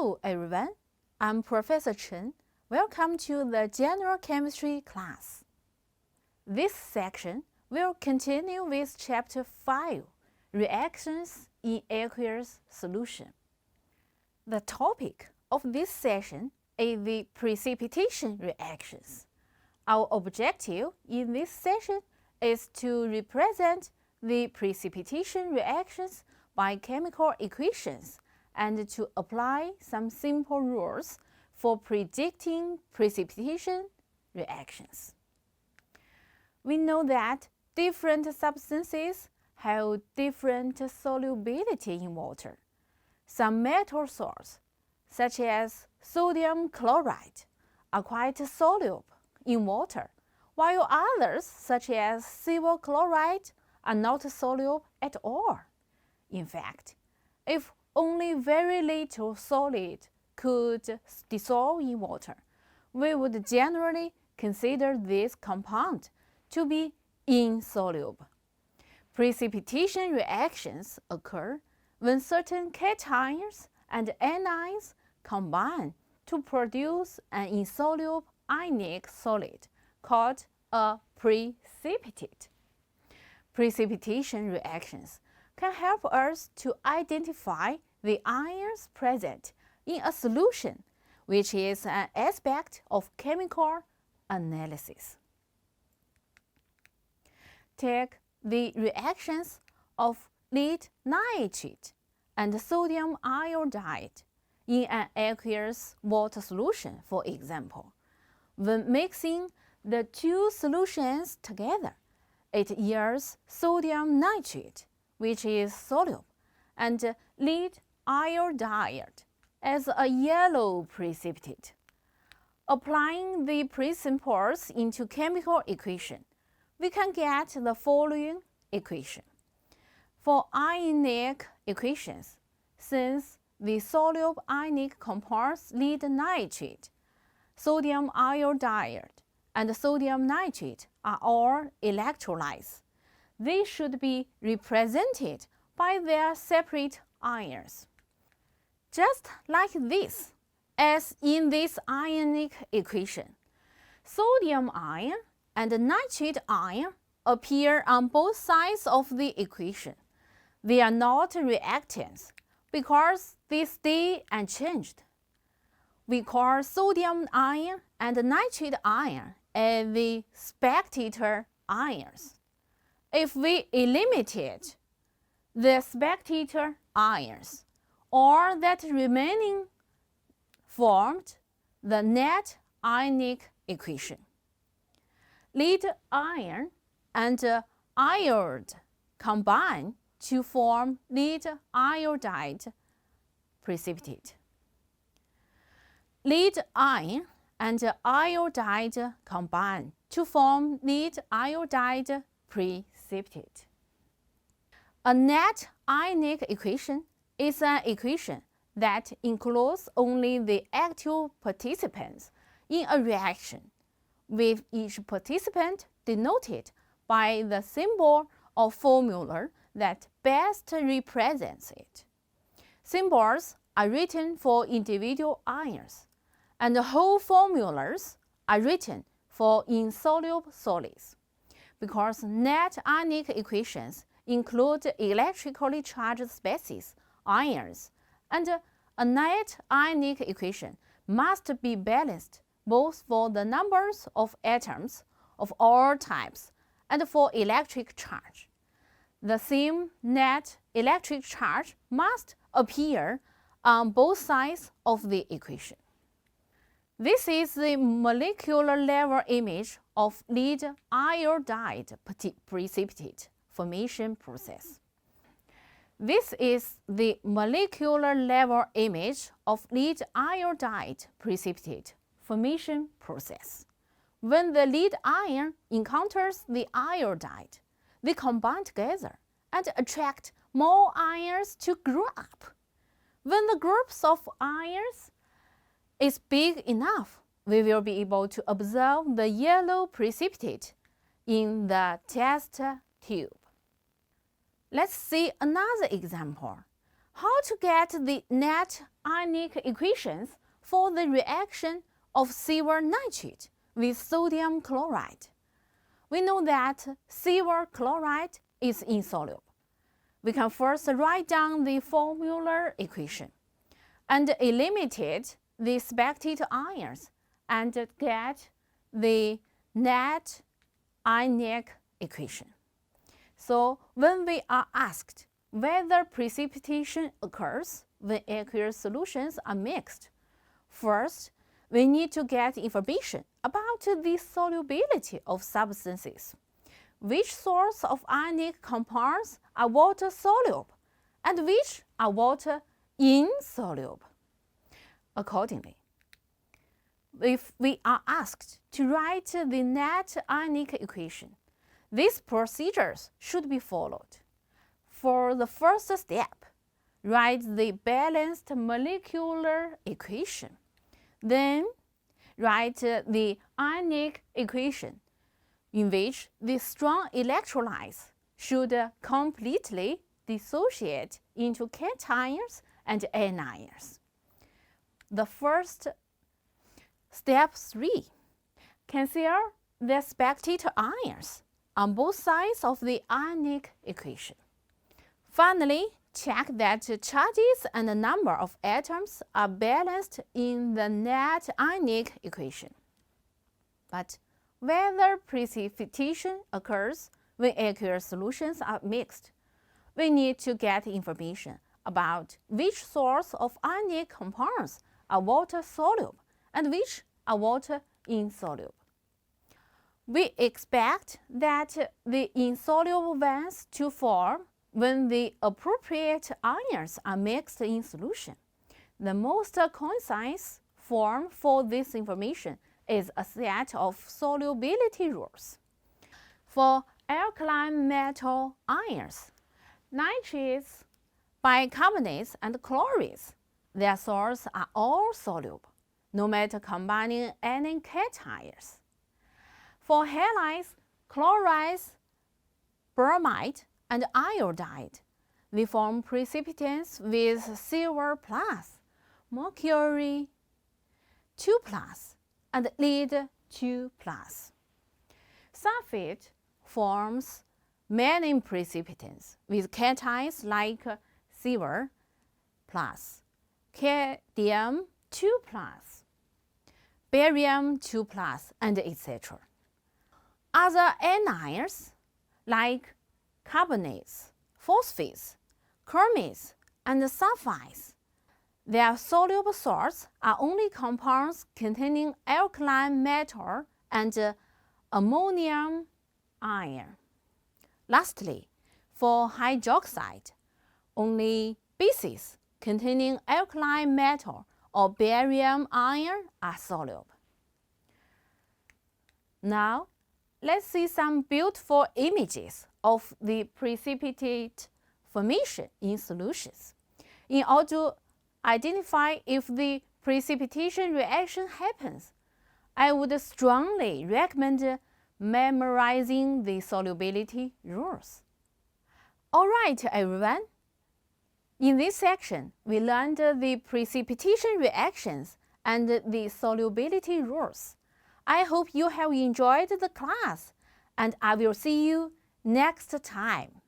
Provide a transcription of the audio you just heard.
Hello everyone, I'm Professor Chen. Welcome to the General Chemistry class. This section will continue with Chapter 5, Reactions in Aqueous Solution. The topic of this session is the precipitation reactions. Our objective in this session is to represent the precipitation reactions by chemical equations and to apply some simple rules for predicting precipitation reactions. We know that different substances have different solubility in water. Some metal salts, such as sodium chloride, are quite soluble in water, while others, such as silver chloride, are not soluble at all. In fact, if only very little solid could dissolve in water, we would generally consider this compound to be insoluble. Precipitation reactions occur when certain cations and anions combine to produce an insoluble ionic solid called a precipitate. Precipitation reactions can help us to identify the ions present in a solution, which is an aspect of chemical analysis. Take the reactions of lead nitrate and sodium iodide in an aqueous water solution, for example. When mixing the two solutions together, it yields sodium nitrate, which is soluble, and lead iodide as a yellow precipitate. Applying the principles into chemical equation, we can get the following equation. For ionic equations, since the soluble ionic compounds lead nitrate, sodium iodide, and sodium nitrate are all electrolytes, they should be represented by their separate ions. Just like this, as in this ionic equation, sodium ion and nitrate ion appear on both sides of the equation. They are not reactants because they stay unchanged. We call sodium ion and nitrate ion as the spectator ions. If we eliminated the spectator ions, all that remaining formed the net ionic equation. Lead ion and iode combine to form lead iodide precipitate. Lead ion and iodide combine to form lead iodide precipitate. A net ionic equation is an equation that includes only the active participants in a reaction, with each participant denoted by the symbol or formula that best represents it. Symbols are written for individual ions, and whole formulas are written for insoluble solids. Because net ionic equations include electrically charged species, ions, and a net ionic equation must be balanced both for the numbers of atoms of all types and for electric charge. The same net electric charge must appear on both sides of the equation. This is the molecular level image of lead iodide precipitate formation process. This is the molecular level image of lead iodide precipitate formation process. When the lead ion encounters the iodide, they combine together and attract more ions to grow up. When the groups of ions is big enough, we will be able to observe the yellow precipitate in the test tube. Let's see another example. How to get the net ionic equations for the reaction of silver nitrate with sodium chloride? We know that silver chloride is insoluble. We can first write down the formula equation and eliminate the spectator ions and get the net ionic equation. So when we are asked whether precipitation occurs when aqueous solutions are mixed, first we need to get information about the solubility of substances. Which source of ionic compounds are water soluble and which are water insoluble? Accordingly, if we are asked to write the net ionic equation, these procedures should be followed. For the first step, write the balanced molecular equation. Then, write the ionic equation, in which the strong electrolytes should completely dissociate into cations and anions. The first step 3, consider the spectator ions on both sides of the ionic equation. Finally, check that charges and the number of atoms are balanced in the net ionic equation. But whether precipitation occurs when aqueous solutions are mixed, we need to get information about which source of ionic compounds are water soluble and which are water insoluble. We expect that the insoluble ones to form when the appropriate ions are mixed in solution. The most concise form for this information is a set of solubility rules. For alkaline metal ions, nitrates, bicarbonates, and chlorates, their salts are all soluble, no matter combining any cations. For halides, chlorides, bromide, and iodide, they form precipitants with silver plus, mercury 2 plus, and lead 2 plus. Sulfate forms many precipitants with cations like silver plus, cadmium 2 plus, barium 2 plus, and etc. Other anions like carbonates, phosphates, chromates, and sulfides, their soluble salts are only compounds containing alkaline metal and ammonium ion. Lastly, for hydroxide, only bases containing alkaline metal or barium ion are soluble. Now, let's see some beautiful images of the precipitate formation in solutions. In order to identify if the precipitation reaction happens, I would strongly recommend memorizing the solubility rules. Alright, everyone. In this section, we learned the precipitation reactions and the solubility rules. I hope you have enjoyed the class, and I will see you next time.